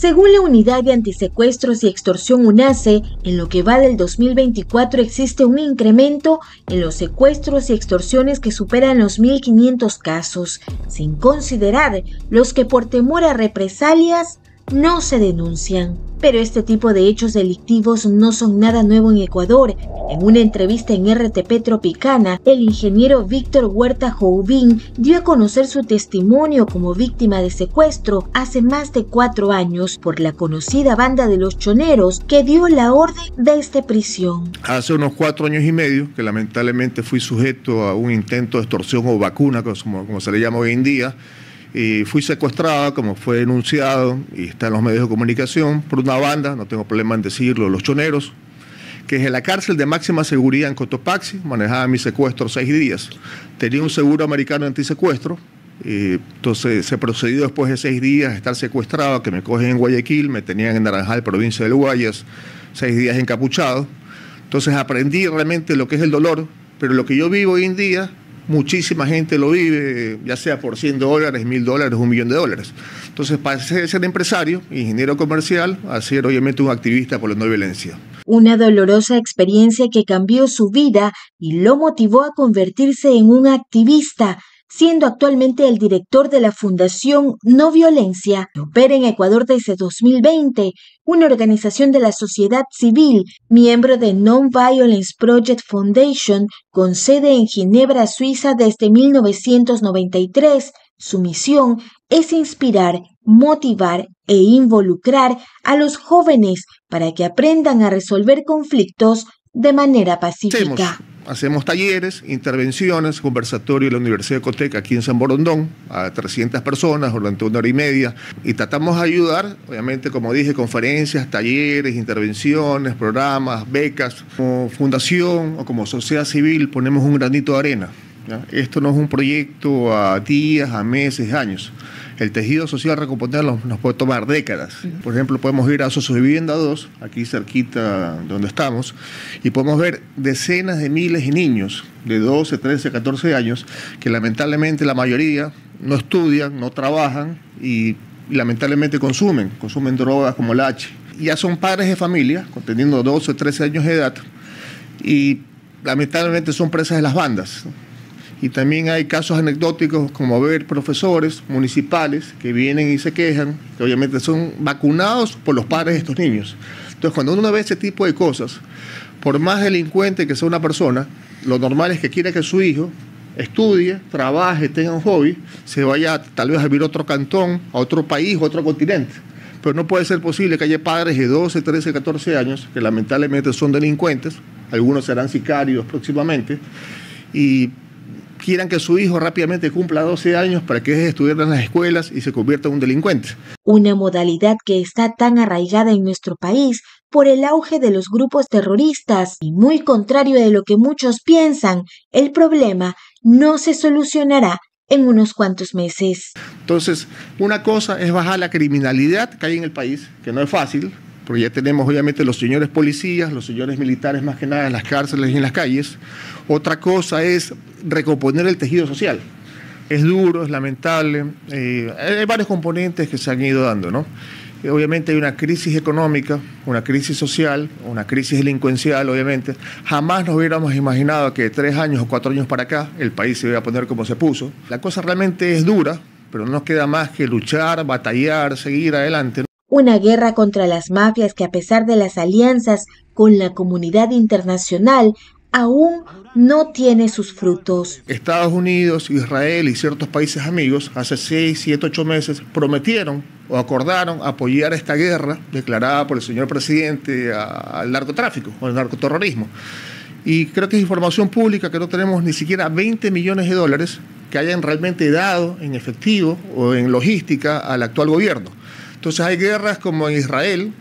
Según la Unidad de Antisecuestros y Extorsión UNACE, en lo que va del 2024 existe un incremento en los secuestros y extorsiones que superan los 1.500 casos, sin considerar los que por temor a represalias no se denuncian. Pero este tipo de hechos delictivos no son nada nuevo en Ecuador. En una entrevista en RTP Tropicana, el ingeniero Víctor Huerta Joubín dio a conocer su testimonio como víctima de secuestro hace más de 4 años por la conocida banda de los choneros que dio la orden de prisión. Hace unos 4 años y medio que lamentablemente fui sujeto a un intento de extorsión o vacuna, como se le llama hoy en día. Y fui secuestrada, como fue denunciado, y está en los medios de comunicación, por una banda, no tengo problema en decirlo, los choneros, que es en la cárcel de máxima seguridad en Cotopaxi, manejaba mi secuestro 6 días. Tenía un seguro americano antisecuestro, entonces se procedió después de 6 días a estar secuestrado, que me cogen en Guayaquil, me tenían en Naranjal, provincia del Guayas, 6 días encapuchado. Entonces aprendí realmente lo que es el dolor, pero lo que yo vivo hoy en día, muchísima gente lo vive, ya sea por $100, $1.000, $1.000.000. Entonces pasé de ser empresario, ingeniero comercial, a ser obviamente un activista por la no violencia. Una dolorosa experiencia que cambió su vida y lo motivó a convertirse en un activista, siendo actualmente el director de la Fundación No Violencia, que opera en Ecuador desde 2020, una organización de la sociedad civil, miembro de Non-Violence Project Foundation, con sede en Ginebra, Suiza desde 1993. Su misión es inspirar, motivar e involucrar a los jóvenes para que aprendan a resolver conflictos de manera pacífica. Hacemos talleres, intervenciones, conversatorio en la Universidad de Coteca, aquí en San Borondón, a 300 personas durante 1 hora y media. Y tratamos de ayudar, obviamente, como dije, conferencias, talleres, intervenciones, programas, becas. Como fundación o como sociedad civil ponemos un granito de arena, ¿ya? Esto no es un proyecto a días, a meses, años. El tejido social recomponerlo nos puede tomar décadas. Por ejemplo, podemos ir a Sosovivienda 2, aquí cerquita donde estamos, y podemos ver decenas de miles de niños de 12, 13, 14 años que lamentablemente la mayoría no estudian, no trabajan y lamentablemente consumen drogas como el H. Ya son padres de familia, teniendo 12 o 13 años de edad, y lamentablemente son presas de las bandas. Y también hay casos anecdóticos como ver profesores municipales que vienen y se quejan, que obviamente son vacunados por los padres de estos niños. Entonces, cuando uno ve ese tipo de cosas, por más delincuente que sea una persona, lo normal es que quiera que su hijo estudie, trabaje, tenga un hobby, se vaya tal vez a vivir a otro cantón, a otro país, a otro continente. Pero no puede ser posible que haya padres de 12, 13, 14 años que lamentablemente son delincuentes, algunos serán sicarios próximamente, y quieran que su hijo rápidamente cumpla 12 años para que deje de estudiar en las escuelas y se convierta en un delincuente. Una modalidad que está tan arraigada en nuestro país por el auge de los grupos terroristas y muy contrario de lo que muchos piensan, el problema no se solucionará en unos cuantos meses. Entonces, una cosa es bajar la criminalidad que hay en el país, que no es fácil, porque ya tenemos obviamente los señores policías, los señores militares más que nada en las cárceles y en las calles. Otra cosa es recomponer el tejido social. Es duro, es lamentable, hay varios componentes que se han ido dando, ¿no? Obviamente hay una crisis económica, una crisis social, una crisis delincuencial, obviamente. Jamás nos hubiéramos imaginado que de 3 años o 4 años para acá el país se iba a poner como se puso. La cosa realmente es dura, pero no nos queda más que luchar, batallar, seguir adelante, ¿no? Una guerra contra las mafias que, a pesar de las alianzas con la comunidad internacional, aún no tiene sus frutos. Estados Unidos, Israel y ciertos países amigos hace 6, 7, 8 meses prometieron o acordaron apoyar esta guerra declarada por el señor presidente al narcotráfico o al narcoterrorismo. Y creo que es información pública que no tenemos ni siquiera 20 millones de dólares que hayan realmente dado en efectivo o en logística al actual gobierno. Entonces hay guerras como en Israel,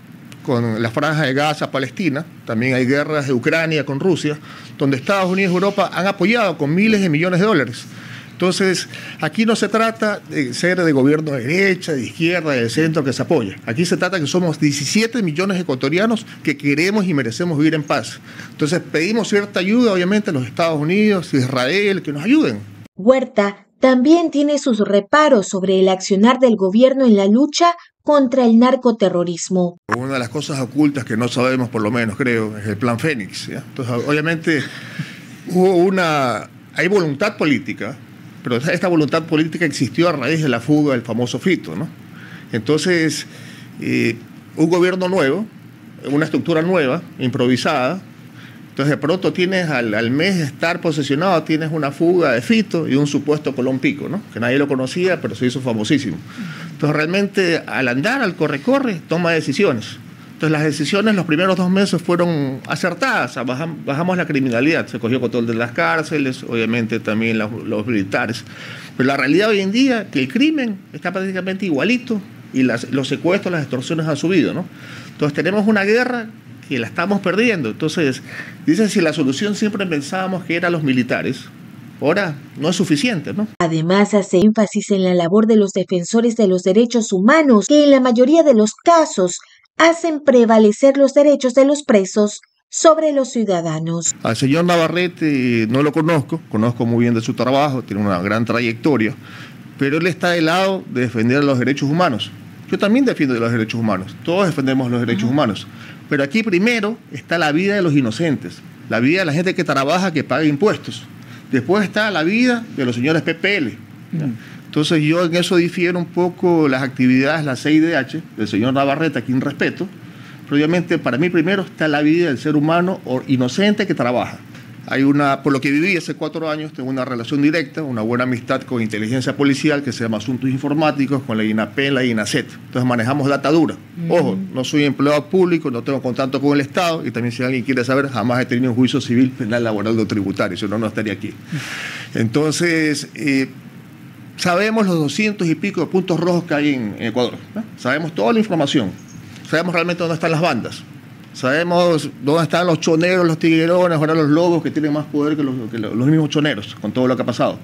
con la franja de Gaza, Palestina, también hay guerras de Ucrania con Rusia, donde Estados Unidos y Europa han apoyado con miles de millones de dólares. Entonces, aquí no se trata de ser de gobierno de derecha, de izquierda, de centro que se apoya. Aquí se trata que somos 17 millones de ecuatorianos que queremos y merecemos vivir en paz. Entonces, pedimos cierta ayuda, obviamente, a los Estados Unidos, Israel, que nos ayuden. Huerta también tiene sus reparos sobre el accionar del gobierno en la lucha contra el narcoterrorismo. Una de las cosas ocultas que no sabemos, por lo menos creo, es el Plan Fénix, ¿ya? Entonces, obviamente, hay voluntad política, pero esta voluntad política existió a raíz de la fuga del famoso Fito, ¿no? Entonces, un gobierno nuevo, una estructura nueva, improvisada. Entonces de pronto tienes al mes de estar posesionado, tienes una fuga de Fito y un supuesto Colón Pico, ¿no? Que nadie lo conocía, pero se hizo famosísimo. Entonces realmente al andar, al corre-corre, toma decisiones. Entonces las decisiones los primeros 2 meses fueron acertadas, bajamos la criminalidad, se cogió control de las cárceles, obviamente también los militares. Pero la realidad hoy en día que el crimen está prácticamente igualito y los secuestros, las extorsiones han subido, ¿no? Entonces tenemos una guerra que la estamos perdiendo. Entonces, dicen si la solución siempre pensábamos que eran los militares, ahora no es suficiente, ¿no? Además, hace énfasis en la labor de los defensores de los derechos humanos, que en la mayoría de los casos hacen prevalecer los derechos de los presos sobre los ciudadanos. Al señor Navarrete no lo conozco muy bien de su trabajo, tiene una gran trayectoria, pero él está del lado de defender los derechos humanos. Yo también defiendo los derechos humanos, todos defendemos los derechos humanos, pero aquí primero está la vida de los inocentes, la vida de la gente que trabaja, que paga impuestos. Después está la vida de los señores PPL. Entonces yo en eso difiero un poco las actividades, la CIDH, del señor Navarrete, a quien respeto, pero obviamente para mí primero está la vida del ser humano inocente que trabaja. Por lo que viví hace 4 años, tengo una relación directa, una buena amistad con inteligencia policial que se llama Asuntos Informáticos, con la INAPEN, la INACET. Entonces manejamos data dura. Ojo, no soy empleado público, no tengo contacto con el Estado y también si alguien quiere saber, jamás he tenido un juicio civil, penal, laboral o tributario, si no, no estaría aquí. Entonces, sabemos los 200 y pico de puntos rojos que hay en Ecuador, ¿no? Sabemos toda la información, sabemos realmente dónde están las bandas. Sabemos dónde están los choneros, los tiguerones, ahora los lobos que tienen más poder que los mismos choneros, con todo lo que ha pasado.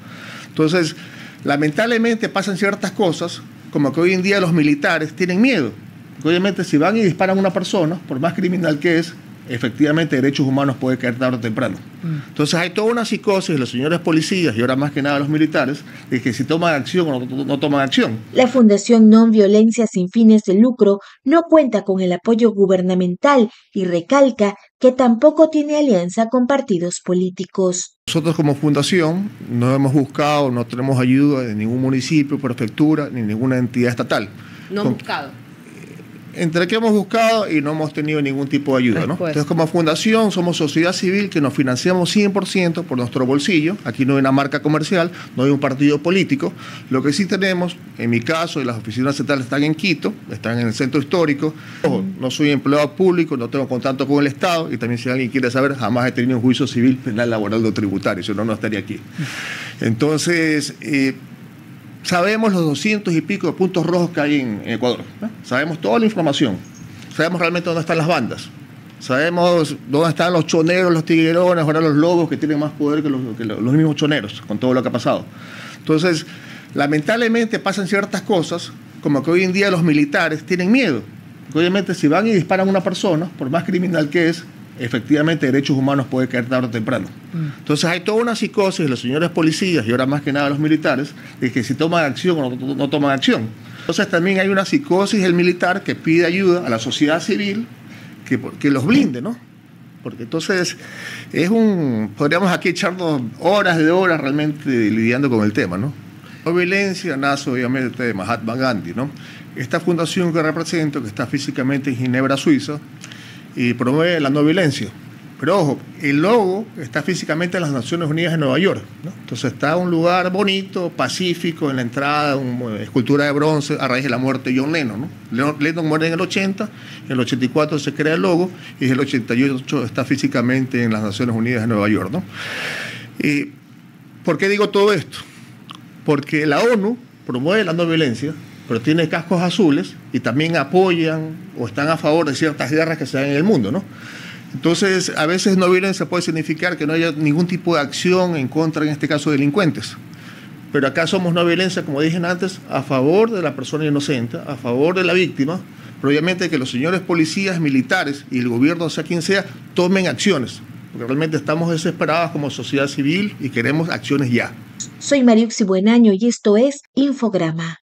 Entonces, lamentablemente pasan ciertas cosas, como que hoy en día los militares tienen miedo. Porque obviamente si van y disparan a una persona, por más criminal que es, efectivamente derechos humanos puede caer tarde o temprano. Entonces hay toda una psicosis de los señores policías y ahora más que nada los militares de que si toman acción o no toman acción. La Fundación Non Violencia Sin Fines de Lucro no cuenta con el apoyo gubernamental y recalca que tampoco tiene alianza con partidos políticos. Nosotros como fundación no hemos buscado, no tenemos ayuda de ningún municipio, prefectura ni ninguna entidad estatal. No han buscado. Entre que hemos buscado y no hemos tenido ningún tipo de ayuda, ¿no? Entonces, como fundación, somos sociedad civil que nos financiamos 100% por nuestro bolsillo. Aquí no hay una marca comercial, no hay un partido político. Lo que sí tenemos, en mi caso, y las oficinas centrales están en Quito, están en el centro histórico. Ojo, no soy empleado público, no tengo contacto con el Estado y también si alguien quiere saber, jamás he tenido un juicio civil, penal, laboral o tributario, si no, no estaría aquí. Entonces, sabemos los 200 y pico de puntos rojos que hay en Ecuador, ¿no? Sabemos toda la información, sabemos realmente dónde están las bandas, sabemos dónde están los choneros, los tiguerones, ahora los lobos que tienen más poder que los mismos choneros, con todo lo que ha pasado. Entonces, lamentablemente pasan ciertas cosas, como que hoy en día los militares tienen miedo. Porque obviamente si van y disparan a una persona, por más criminal que es, efectivamente derechos humanos puede caer tarde o temprano. Entonces hay toda una psicosis de los señores policías y ahora más que nada los militares de que si toman acción o no toman acción. Entonces también hay una psicosis del militar que pide ayuda a la sociedad civil que los blinde, ¿no? Porque entonces podríamos aquí echarnos horas de horas realmente lidiando con el tema, ¿no? La violencia nace obviamente de Mahatma Gandhi, ¿no? Esta fundación que represento, que está físicamente en Ginebra, Suiza, y promueve la no violencia. Pero ojo, el logo está físicamente en las Naciones Unidas en Nueva York, ¿no? Entonces está un lugar bonito, pacífico, en la entrada, una escultura de bronce a raíz de la muerte de John Lennon, ¿no? Lennon muere en el 80, en el 84 se crea el logo y en el 88 está físicamente en las Naciones Unidas en Nueva York, ¿no? ¿Por qué digo todo esto? Porque la ONU promueve la no violencia, pero tiene cascos azules y también apoyan o están a favor de ciertas guerras que se dan en el mundo, ¿no? Entonces, a veces no violencia puede significar que no haya ningún tipo de acción en contra, en este caso, de delincuentes. Pero acá somos no violencia, como dije antes, a favor de la persona inocente, a favor de la víctima, pero obviamente que los señores policías, militares y el gobierno, sea quien sea, tomen acciones, porque realmente estamos desesperados como sociedad civil y queremos acciones ya. Soy Mariuxi Buenaño y esto es Infograma.